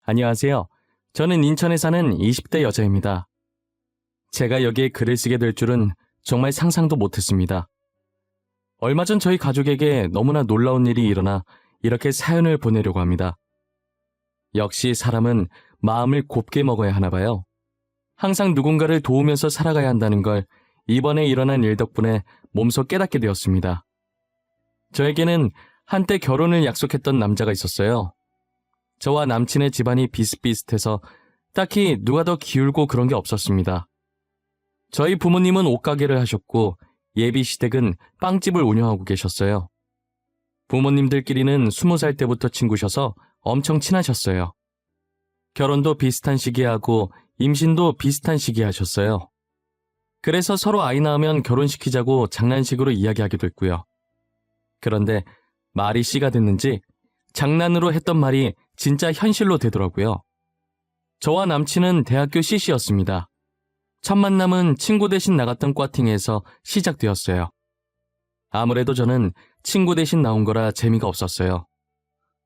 안녕하세요. 저는 인천에 사는 20대 여자입니다. 제가 여기에 글을 쓰게 될 줄은 정말 상상도 못했습니다. 얼마 전 저희 가족에게 너무나 놀라운 일이 일어나 이렇게 사연을 보내려고 합니다. 역시 사람은 마음을 곱게 먹어야 하나 봐요. 항상 누군가를 도우면서 살아가야 한다는 걸 이번에 일어난 일 덕분에 몸소 깨닫게 되었습니다. 저에게는 한때 결혼을 약속했던 남자가 있었어요. 저와 남친의 집안이 비슷비슷해서 딱히 누가 더 기울고 그런 게 없었습니다. 저희 부모님은 옷가게를 하셨고 예비시댁은 빵집을 운영하고 계셨어요. 부모님들끼리는 20살 때부터 친구셔서 엄청 친하셨어요. 결혼도 비슷한 시기에 하고 임신도 비슷한 시기에 하셨어요. 그래서 서로 아이 낳으면 결혼시키자고 장난식으로 이야기하기도 했고요. 그런데 말이 씨가 됐는지 장난으로 했던 말이 진짜 현실로 되더라고요. 저와 남친은 대학교 CC였습니다. 첫 만남은 친구 대신 나갔던 과팅에서 시작되었어요. 아무래도 저는 친구 대신 나온 거라 재미가 없었어요.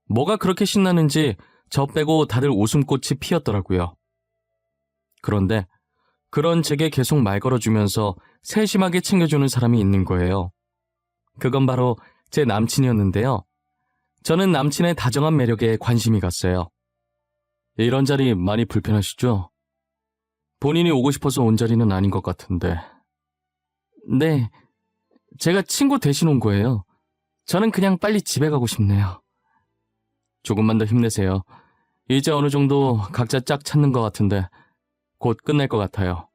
뭐가 그렇게 신나는지 저 빼고 다들 웃음꽃이 피었더라고요. 그런데 그런 제게 계속 말 걸어주면서 세심하게 챙겨주는 사람이 있는 거예요. 그건 바로 제 남친이었는데요. 저는 남친의 다정한 매력에 관심이 갔어요. 이런 자리 많이 불편하시죠? 본인이 오고 싶어서 온 자리는 아닌 것 같은데. 네, 제가 친구 대신 온 거예요. 저는 그냥 빨리 집에 가고 싶네요. 조금만 더 힘내세요. 이제 어느 정도 각자 짝 찾는 것 같은데 곧 끝날 것 같아요.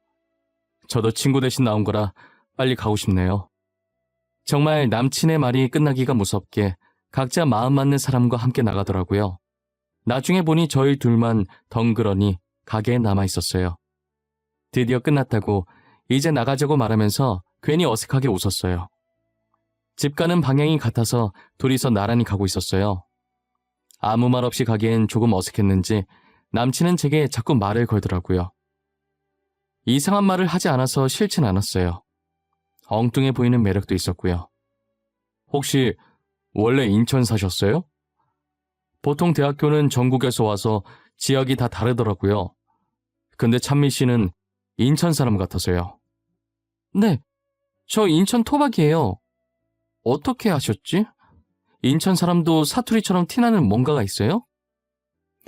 저도 친구 대신 나온 거라 빨리 가고 싶네요. 정말 남친의 말이 끝나기가 무섭게 각자 마음 맞는 사람과 함께 나가더라고요. 나중에 보니 저희 둘만 덩그러니 가게에 남아 있었어요. 드디어 끝났다고 이제 나가자고 말하면서 괜히 어색하게 웃었어요. 집 가는 방향이 같아서 둘이서 나란히 가고 있었어요. 아무 말 없이 가기엔 조금 어색했는지 남친은 제게 자꾸 말을 걸더라고요. 이상한 말을 하지 않아서 싫진 않았어요. 엉뚱해 보이는 매력도 있었고요. 혹시 원래 인천 사셨어요? 보통 대학교는 전국에서 와서 지역이 다 다르더라고요. 근데 찬미 씨는 인천 사람 같아서요. 네, 저 인천 토박이에요. 어떻게 아셨지? 인천 사람도 사투리처럼 티나는 뭔가가 있어요?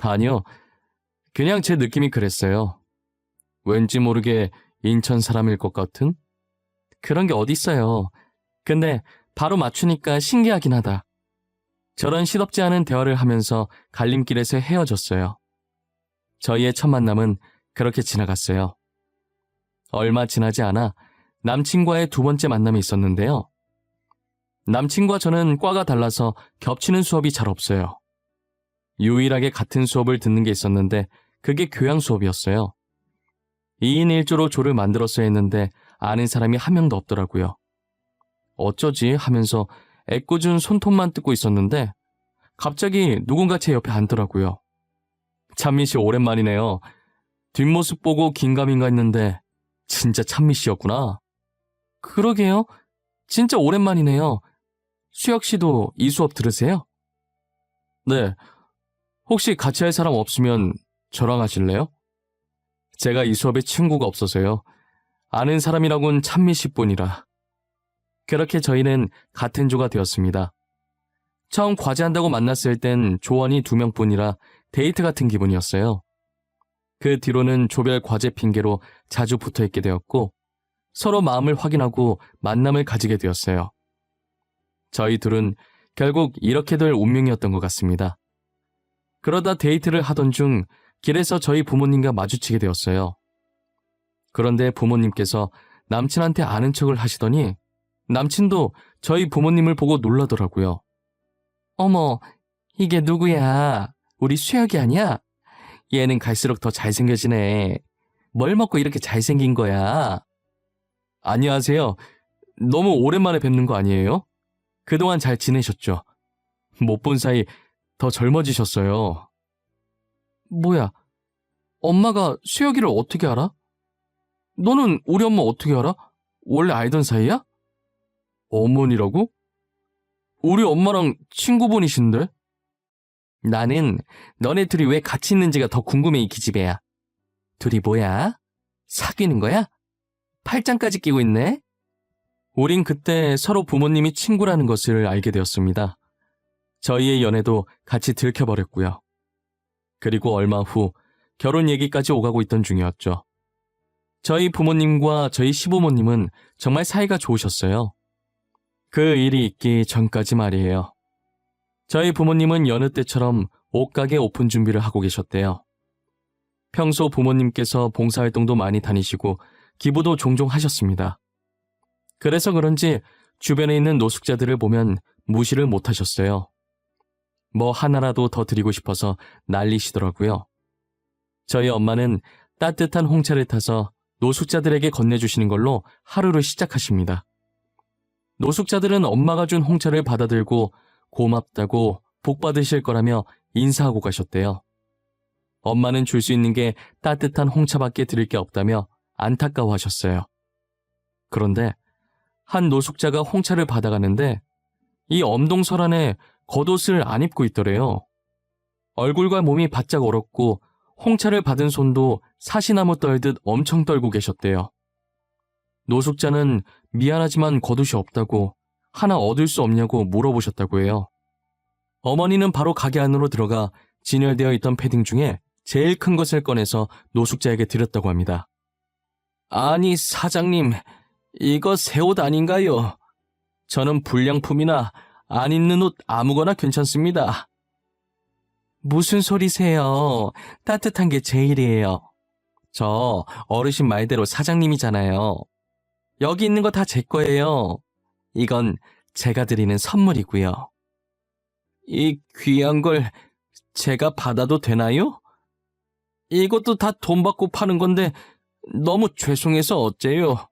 아니요, 그냥 제 느낌이 그랬어요. 왠지 모르게 인천 사람일 것 같은? 그런 게 어딨어요. 근데 바로 맞추니까 신기하긴 하다. 저런 시덥지 않은 대화를 하면서 갈림길에서 헤어졌어요. 저희의 첫 만남은 그렇게 지나갔어요. 얼마 지나지 않아 남친과의 두 번째 만남이 있었는데요. 남친과 저는 과가 달라서 겹치는 수업이 잘 없어요. 유일하게 같은 수업을 듣는 게 있었는데 그게 교양 수업이었어요. 2인 1조로 조를 만들었어야 했는데 아는 사람이 한 명도 없더라고요. 어쩌지 하면서 애꿎은 손톱만 뜯고 있었는데 갑자기 누군가 제 옆에 앉더라고요. 찬미 씨 오랜만이네요. 뒷모습 보고 긴가민가 했는데 진짜 찬미 씨였구나. 그러게요. 진짜 오랜만이네요. 수혁 씨도 이 수업 들으세요? 네. 혹시 같이 할 사람 없으면 저랑 하실래요? 제가 이 수업에 친구가 없어서요. 아는 사람이라곤 찬미 씨뿐이라. 그렇게 저희는 같은 조가 되었습니다. 처음 과제한다고 만났을 땐 조원이 2명뿐이라 데이트 같은 기분이었어요. 그 뒤로는 조별 과제 핑계로 자주 붙어있게 되었고 서로 마음을 확인하고 만남을 가지게 되었어요. 저희 둘은 결국 이렇게 될 운명이었던 것 같습니다. 그러다 데이트를 하던 중 길에서 저희 부모님과 마주치게 되었어요. 그런데 부모님께서 남친한테 아는 척을 하시더니 남친도 저희 부모님을 보고 놀라더라고요. 어머, 이게 누구야? 우리 수혁이 아니야? 얘는 갈수록 더 잘생겨지네. 뭘 먹고 이렇게 잘생긴 거야? 안녕하세요. 너무 오랜만에 뵙는 거 아니에요? 그동안 잘 지내셨죠? 못 본 사이 더 젊어지셨어요. 뭐야, 엄마가 수혁이를 어떻게 알아? 너는 우리 엄마 어떻게 알아? 원래 알던 사이야? 어머니라고? 우리 엄마랑 친구분이신데? 나는 너네 둘이 왜 같이 있는지가 더 궁금해, 이 기집애야. 둘이 뭐야? 사귀는 거야? 팔짱까지 끼고 있네? 우린 그때 서로 부모님이 친구라는 것을 알게 되었습니다. 저희의 연애도 같이 들켜버렸고요. 그리고 얼마 후 결혼 얘기까지 오가고 있던 중이었죠. 저희 부모님과 저희 시부모님은 정말 사이가 좋으셨어요. 그 일이 있기 전까지 말이에요. 저희 부모님은 여느 때처럼 옷가게 오픈 준비를 하고 계셨대요. 평소 부모님께서 봉사활동도 많이 다니시고 기부도 종종 하셨습니다. 그래서 그런지 주변에 있는 노숙자들을 보면 무시를 못하셨어요. 뭐 하나라도 더 드리고 싶어서 난리시더라고요. 저희 엄마는 따뜻한 홍차를 타서 노숙자들에게 건네주시는 걸로 하루를 시작하십니다. 노숙자들은 엄마가 준 홍차를 받아들고 고맙다고 복 받으실 거라며 인사하고 가셨대요. 엄마는 줄 수 있는 게 따뜻한 홍차밖에 드릴 게 없다며 안타까워하셨어요. 그런데 한 노숙자가 홍차를 받아가는데 이 엄동설 안에 겉옷을 안 입고 있더래요. 얼굴과 몸이 바짝 얼었고 홍차를 받은 손도 사시나무 떨듯 엄청 떨고 계셨대요. 노숙자는 미안하지만 겉옷이 없다고 하나 얻을 수 없냐고 물어보셨다고 해요. 어머니는 바로 가게 안으로 들어가 진열되어 있던 패딩 중에 제일 큰 것을 꺼내서 노숙자에게 드렸다고 합니다. 아니 사장님, 이거 새 옷 아닌가요? 저는 불량품이나 안 입는 옷 아무거나 괜찮습니다. 무슨 소리세요? 따뜻한 게 제일이에요. 저 어르신 말대로 사장님이잖아요. 여기 있는 거 다 제 거예요. 이건 제가 드리는 선물이고요. 이 귀한 걸 제가 받아도 되나요? 이것도 다 돈 받고 파는 건데 너무 죄송해서 어째요?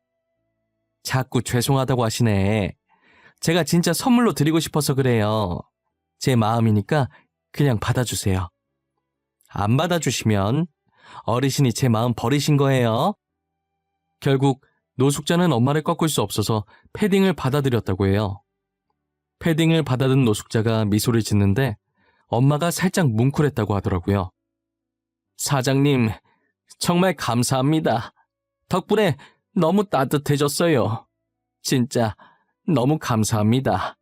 자꾸 죄송하다고 하시네. 제가 진짜 선물로 드리고 싶어서 그래요. 제 마음이니까 그냥 받아주세요. 안 받아주시면 어르신이 제 마음 버리신 거예요. 결국 노숙자는 엄마를 꺾을 수 없어서 패딩을 받아들였다고 해요. 패딩을 받아든 노숙자가 미소를 짓는데 엄마가 살짝 뭉클했다고 하더라고요. 사장님, 정말 감사합니다. 덕분에 너무 따뜻해졌어요. 진짜 너무 감사합니다.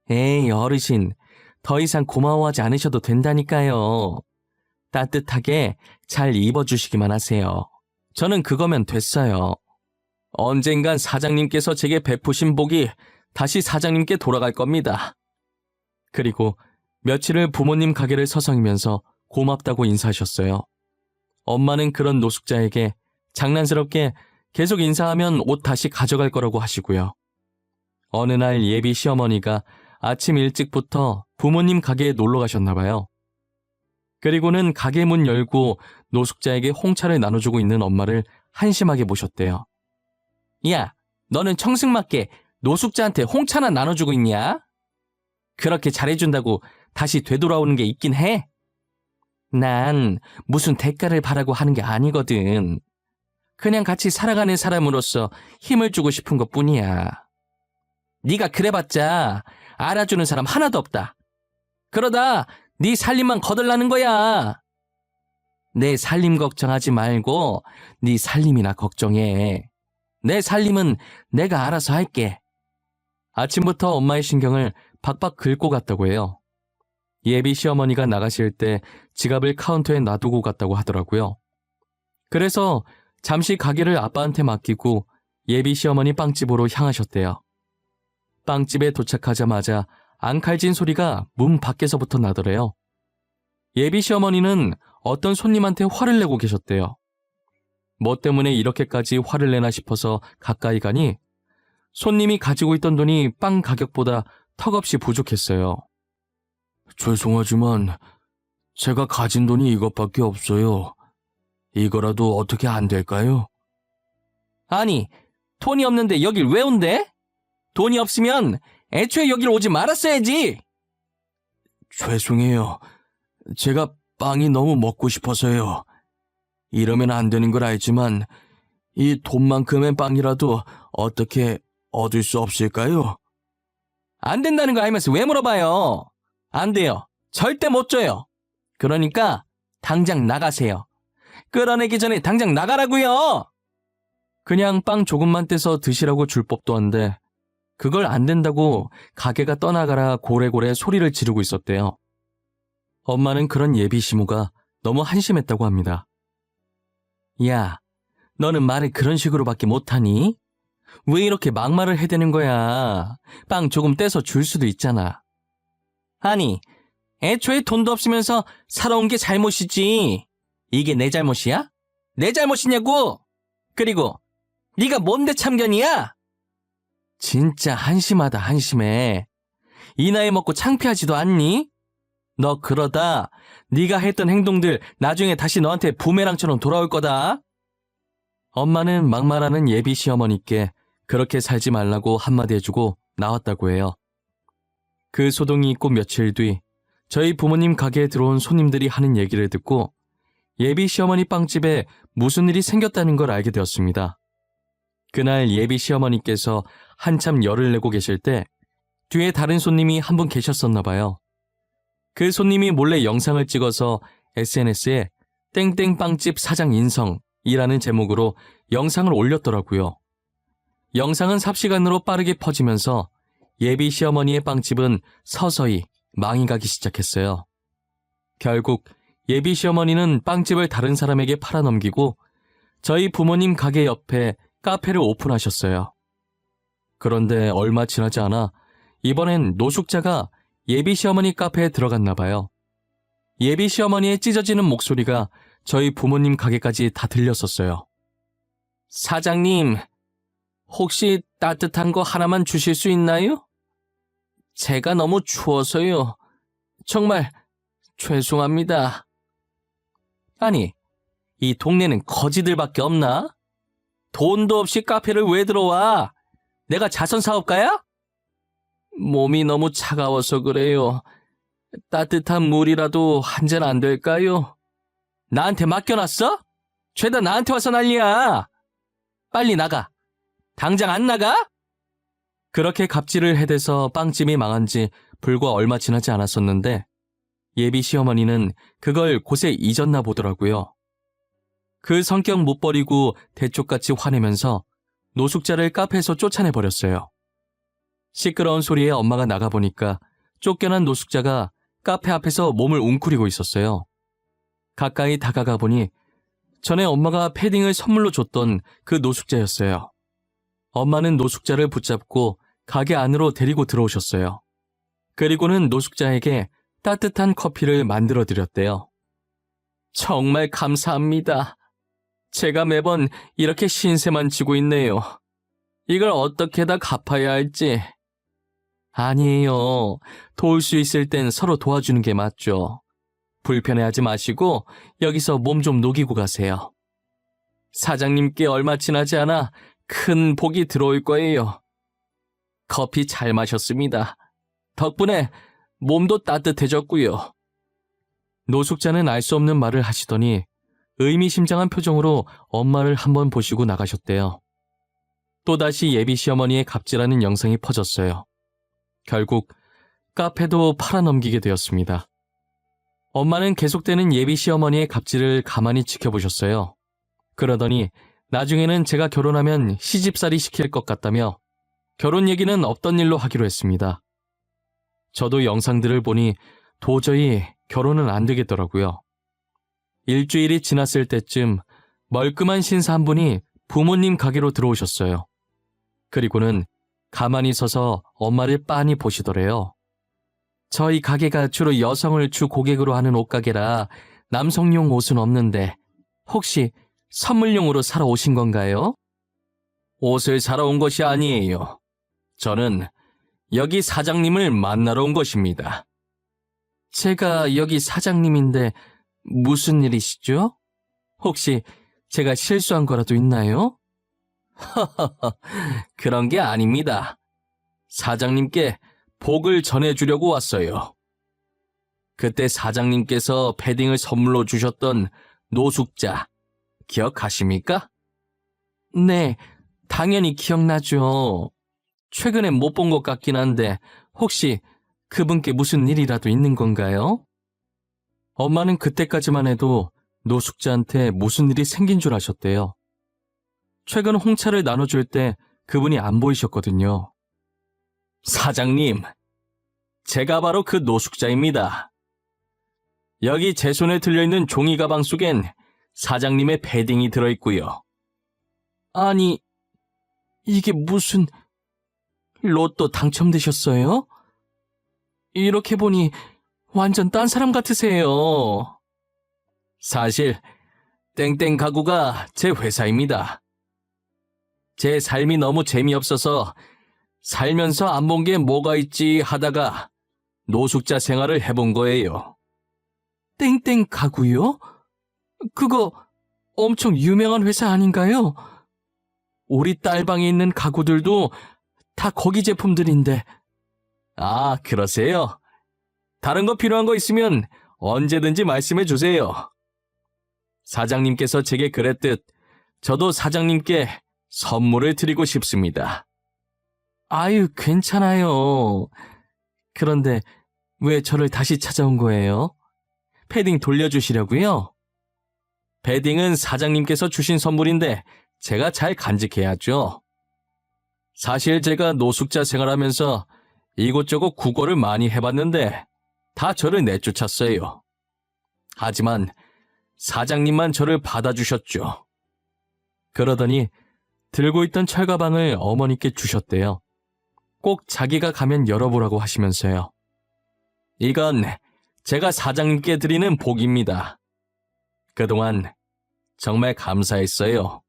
에이, 어르신, 더 이상 고마워하지 않으셔도 된다니까요. 따뜻하게 잘 입어주시기만 하세요. 저는 그거면 됐어요. 언젠간 사장님께서 제게 베푸신 복이 다시 사장님께 돌아갈 겁니다. 그리고 며칠을 부모님 가게를 서성이면서 고맙다고 인사하셨어요. 엄마는 그런 노숙자에게 장난스럽게 계속 인사하면 옷 다시 가져갈 거라고 하시고요. 어느 날 예비 시어머니가 아침 일찍부터 부모님 가게에 놀러 가셨나 봐요. 그리고는 가게 문 열고 노숙자에게 홍차를 나눠주고 있는 엄마를 한심하게 보셨대요. 야, 너는 청승맞게 노숙자한테 홍차나 나눠주고 있냐? 그렇게 잘해준다고 다시 되돌아오는 게 있긴 해? 난 무슨 대가를 바라고 하는 게 아니거든. 그냥 같이 살아가는 사람으로서 힘을 주고 싶은 것뿐이야. 네가 그래봤자 알아주는 사람 하나도 없다. 그러다 네 살림만 거덜나는 거야. 내 살림 걱정하지 말고 네 살림이나 걱정해. 내 살림은 내가 알아서 할게. 아침부터 엄마의 신경을 박박 긁고 갔다고 해요. 예비 시어머니가 나가실 때 지갑을 카운터에 놔두고 갔다고 하더라고요. 그래서 잠시 가게를 아빠한테 맡기고 예비 시어머니 빵집으로 향하셨대요. 빵집에 도착하자마자 앙칼진 소리가 문 밖에서부터 나더래요. 예비 시어머니는 어떤 손님한테 화를 내고 계셨대요. 뭐 때문에 이렇게까지 화를 내나 싶어서 가까이 가니 손님이 가지고 있던 돈이 빵 가격보다 턱없이 부족했어요. 죄송하지만 제가 가진 돈이 이것밖에 없어요. 이거라도 어떻게 안 될까요? 아니, 돈이 없는데 여길 왜 온대? 돈이 없으면 애초에 여길 오지 말았어야지. 죄송해요. 제가 빵이 너무 먹고 싶어서요. 이러면 안 되는 걸 알지만 이 돈만큼의 빵이라도 어떻게 얻을 수 없을까요? 안 된다는 거 알면서 왜 물어봐요? 안 돼요. 절대 못 줘요. 그러니까 당장 나가세요. 끌어내기 전에 당장 나가라고요. 그냥 빵 조금만 떼서 드시라고 줄 법도 한데 그걸 안 된다고 가게가 떠나가라 고래고래 소리를 지르고 있었대요. 엄마는 그런 예비 시모가 너무 한심했다고 합니다. 야, 너는 말을 그런 식으로밖에 못하니? 왜 이렇게 막말을 해대는 거야? 빵 조금 떼서 줄 수도 있잖아. 아니, 애초에 돈도 없으면서 살아온 게 잘못이지. 이게 내 잘못이야? 내 잘못이냐고? 그리고 네가 뭔데 참견이야? 진짜 한심하다, 한심해. 이 나이 먹고 창피하지도 않니? 너 그러다 네가 했던 행동들 나중에 다시 너한테 부메랑처럼 돌아올 거다. 엄마는 막말하는 예비 시어머니께 그렇게 살지 말라고 한마디 해주고 나왔다고 해요. 그 소동이 있고 며칠 뒤 저희 부모님 가게에 들어온 손님들이 하는 얘기를 듣고 예비 시어머니 빵집에 무슨 일이 생겼다는 걸 알게 되었습니다. 그날 예비 시어머니께서 한참 열을 내고 계실 때 뒤에 다른 손님이 한 분 계셨었나 봐요. 그 손님이 몰래 영상을 찍어서 SNS에 땡땡빵집 사장 인성이라는 제목으로 영상을 올렸더라고요. 영상은 삽시간으로 빠르게 퍼지면서 예비 시어머니의 빵집은 서서히 망이 가기 시작했어요. 결국 예비 시어머니는 빵집을 다른 사람에게 팔아넘기고 저희 부모님 가게 옆에 카페를 오픈하셨어요. 그런데 얼마 지나지 않아 이번엔 노숙자가 예비 시어머니 카페에 들어갔나 봐요. 예비 시어머니의 찢어지는 목소리가 저희 부모님 가게까지 다 들렸었어요. 사장님, 혹시 따뜻한 거 하나만 주실 수 있나요? 제가 너무 추워서요. 정말 죄송합니다. 아니, 이 동네는 거지들밖에 없나? 돈도 없이 카페를 왜 들어와? 내가 자선사업가야? 몸이 너무 차가워서 그래요. 따뜻한 물이라도 한 잔 안 될까요? 나한테 맡겨놨어? 죄다 나한테 와서 난리야. 빨리 나가. 당장 안 나가? 그렇게 갑질을 해대서 빵집이 망한 지 불과 얼마 지나지 않았었는데 예비 시어머니는 그걸 곳에 잊었나 보더라고요. 그 성격 못 버리고 대쪽같이 화내면서 노숙자를 카페에서 쫓아내버렸어요. 시끄러운 소리에 엄마가 나가보니까 쫓겨난 노숙자가 카페 앞에서 몸을 웅크리고 있었어요. 가까이 다가가 보니 전에 엄마가 패딩을 선물로 줬던 그 노숙자였어요. 엄마는 노숙자를 붙잡고 가게 안으로 데리고 들어오셨어요. 그리고는 노숙자에게 따뜻한 커피를 만들어 드렸대요. 정말 감사합니다. 제가 매번 이렇게 신세만 지고 있네요. 이걸 어떻게 다 갚아야 할지. 아니에요. 도울 수 있을 땐 서로 도와주는 게 맞죠. 불편해하지 마시고 여기서 몸 좀 녹이고 가세요. 사장님께 얼마 지나지 않아 큰 복이 들어올 거예요. 커피 잘 마셨습니다. 덕분에 몸도 따뜻해졌고요. 노숙자는 알 수 없는 말을 하시더니 의미심장한 표정으로 엄마를 한번 보시고 나가셨대요. 또다시 예비 시어머니의 갑질하는 영상이 퍼졌어요. 결국 카페도 팔아넘기게 되었습니다. 엄마는 계속되는 예비 시어머니의 갑질을 가만히 지켜보셨어요. 그러더니 나중에는 제가 결혼하면 시집살이 시킬 것 같다며 결혼 얘기는 없던 일로 하기로 했습니다. 저도 영상들을 보니 도저히 결혼은 안 되겠더라고요. 일주일이 지났을 때쯤 멀끔한 신사 한 분이 부모님 가게로 들어오셨어요. 그리고는 가만히 서서 엄마를 빤히 보시더래요. 저희 가게가 주로 여성을 주 고객으로 하는 옷가게라 남성용 옷은 없는데 혹시 선물용으로 사러 오신 건가요? 옷을 사러 온 것이 아니에요. 저는 여기 사장님을 만나러 온 것입니다. 제가 여기 사장님인데 무슨 일이시죠? 혹시 제가 실수한 거라도 있나요? 그런 게 아닙니다. 사장님께 복을 전해주려고 왔어요. 그때 사장님께서 패딩을 선물로 주셨던 노숙자 기억하십니까? 네, 당연히 기억나죠. 최근에 못 본 것 같긴 한데 혹시 그분께 무슨 일이라도 있는 건가요? 엄마는 그때까지만 해도 노숙자한테 무슨 일이 생긴 줄 아셨대요. 최근 홍차를 나눠줄 때 그분이 안 보이셨거든요. 사장님, 제가 바로 그 노숙자입니다. 여기 제 손에 들려있는 종이 가방 속엔 사장님의 패딩이 들어있고요. 아니, 이게 무슨 로또 당첨되셨어요? 이렇게 보니 완전 딴 사람 같으세요. 사실 땡땡 가구가 제 회사입니다. 제 삶이 너무 재미없어서 살면서 안 본 게 뭐가 있지 하다가 노숙자 생활을 해본 거예요. 땡땡 가구요? 그거 엄청 유명한 회사 아닌가요? 우리 딸방에 있는 가구들도 다 거기 제품들인데. 아, 그러세요? 다른 거 필요한 거 있으면 언제든지 말씀해 주세요. 사장님께서 제게 그랬듯 저도 사장님께 선물을 드리고 싶습니다. 아유, 괜찮아요. 그런데 왜 저를 다시 찾아온 거예요? 패딩 돌려주시려고요? 패딩은 사장님께서 주신 선물인데 제가 잘 간직해야죠. 사실 제가 노숙자 생활하면서 이곳저곳 구걸을 많이 해봤는데 다 저를 내쫓았어요. 하지만 사장님만 저를 받아주셨죠. 그러더니 들고 있던 철가방을 어머니께 주셨대요. 꼭 자기가 가면 열어보라고 하시면서요. 이건 제가 사장님께 드리는 복입니다. 그동안 정말 감사했어요.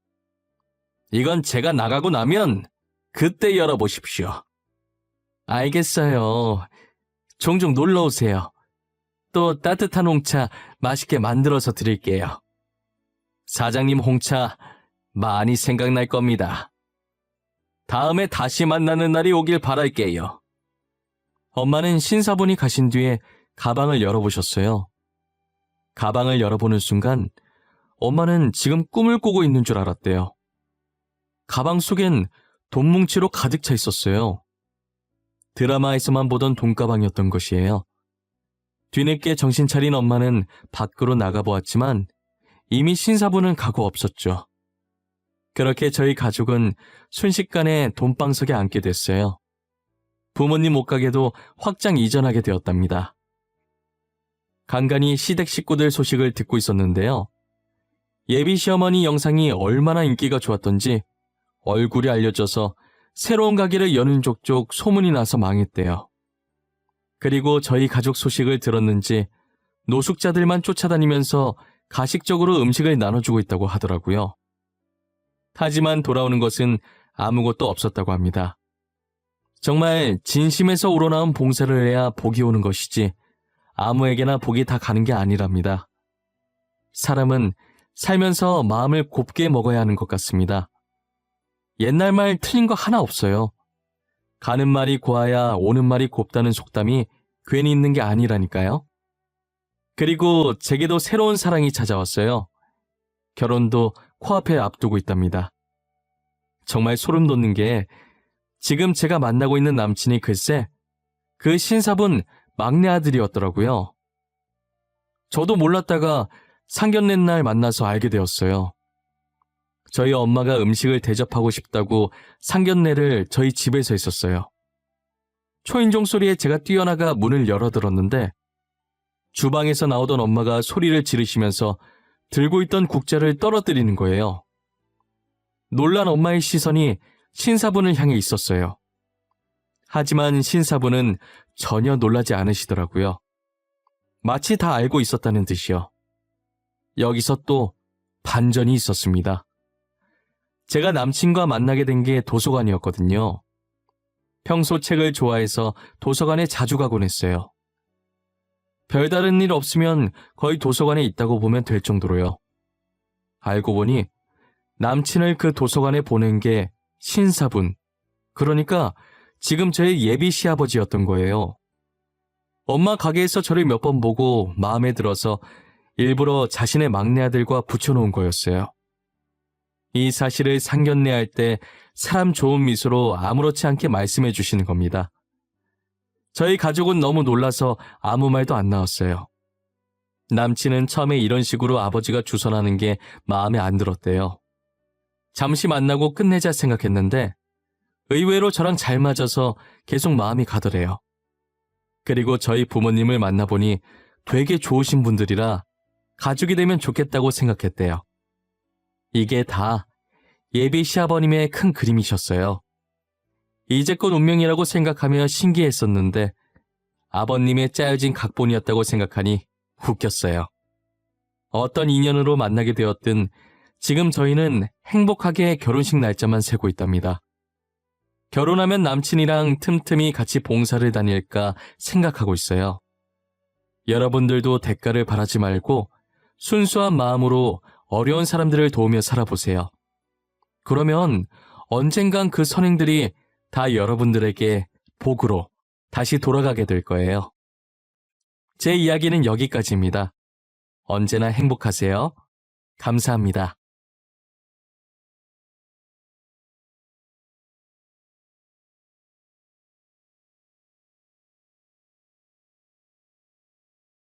이건 제가 나가고 나면 그때 열어보십시오. 알겠어요. 종종 놀러 오세요. 또 따뜻한 홍차 맛있게 만들어서 드릴게요. 사장님 홍차 많이 생각날 겁니다. 다음에 다시 만나는 날이 오길 바랄게요. 엄마는 신사분이 가신 뒤에 가방을 열어보셨어요. 가방을 열어보는 순간 엄마는 지금 꿈을 꾸고 있는 줄 알았대요. 가방 속엔 돈뭉치로 가득 차 있었어요. 드라마에서만 보던 돈가방이었던 것이에요. 뒤늦게 정신 차린 엄마는 밖으로 나가보았지만 이미 신사분은 가고 없었죠. 그렇게 저희 가족은 순식간에 돈방석에 앉게 됐어요. 부모님 옷가게도 확장 이전하게 되었답니다. 간간히 시댁 식구들 소식을 듣고 있었는데요. 예비 시어머니 영상이 얼마나 인기가 좋았던지 얼굴이 알려져서 새로운 가게를 여는 족족 소문이 나서 망했대요. 그리고 저희 가족 소식을 들었는지 노숙자들만 쫓아다니면서 가식적으로 음식을 나눠주고 있다고 하더라고요. 하지만 돌아오는 것은 아무것도 없었다고 합니다. 정말 진심에서 우러나온 봉사를 해야 복이 오는 것이지 아무에게나 복이 다 가는 게 아니랍니다. 사람은 살면서 마음을 곱게 먹어야 하는 것 같습니다. 옛날 말 틀린 거 하나 없어요. 가는 말이 고와야 오는 말이 곱다는 속담이 괜히 있는 게 아니라니까요. 그리고 제게도 새로운 사랑이 찾아왔어요. 결혼도 코앞에 앞두고 있답니다. 정말 소름 돋는 게 지금 제가 만나고 있는 남친이 글쎄 그 신사분 막내 아들이었더라고요. 저도 몰랐다가 상견례 날 만나서 알게 되었어요. 저희 엄마가 음식을 대접하고 싶다고 상견례를 저희 집에서 했었어요. 초인종 소리에 제가 뛰어나가 문을 열어들었는데 주방에서 나오던 엄마가 소리를 지르시면서 들고 있던 국자를 떨어뜨리는 거예요. 놀란 엄마의 시선이 신사분을 향해 있었어요. 하지만 신사분은 전혀 놀라지 않으시더라고요. 마치 다 알고 있었다는 듯이요. 여기서 또 반전이 있었습니다. 제가 남친과 만나게 된 게 도서관이었거든요. 평소 책을 좋아해서 도서관에 자주 가곤 했어요. 별다른 일 없으면 거의 도서관에 있다고 보면 될 정도로요. 알고 보니 남친을 그 도서관에 보낸 게 신사분, 그러니까 지금 저의 예비 시아버지였던 거예요. 엄마 가게에서 저를 몇 번 보고 마음에 들어서 일부러 자신의 막내 아들과 붙여놓은 거였어요. 이 사실을 상견례할 때 사람 좋은 미소로 아무렇지 않게 말씀해 주시는 겁니다. 저희 가족은 너무 놀라서 아무 말도 안 나왔어요. 남친은 처음에 이런 식으로 아버지가 주선하는 게 마음에 안 들었대요. 잠시 만나고 끝내자 생각했는데 의외로 저랑 잘 맞아서 계속 마음이 가더래요. 그리고 저희 부모님을 만나보니 되게 좋으신 분들이라 가족이 되면 좋겠다고 생각했대요. 이게 다 예비 시아버님의 큰 그림이셨어요. 이제껏 운명이라고 생각하며 신기했었는데 아버님의 짜여진 각본이었다고 생각하니 웃겼어요. 어떤 인연으로 만나게 되었든 지금 저희는 행복하게 결혼식 날짜만 세고 있답니다. 결혼하면 남친이랑 틈틈이 같이 봉사를 다닐까 생각하고 있어요. 여러분들도 대가를 바라지 말고 순수한 마음으로 어려운 사람들을 도우며 살아보세요. 그러면 언젠간 그 선행들이 다 여러분들에게 복으로 다시 돌아가게 될 거예요. 제 이야기는 여기까지입니다. 언제나 행복하세요. 감사합니다.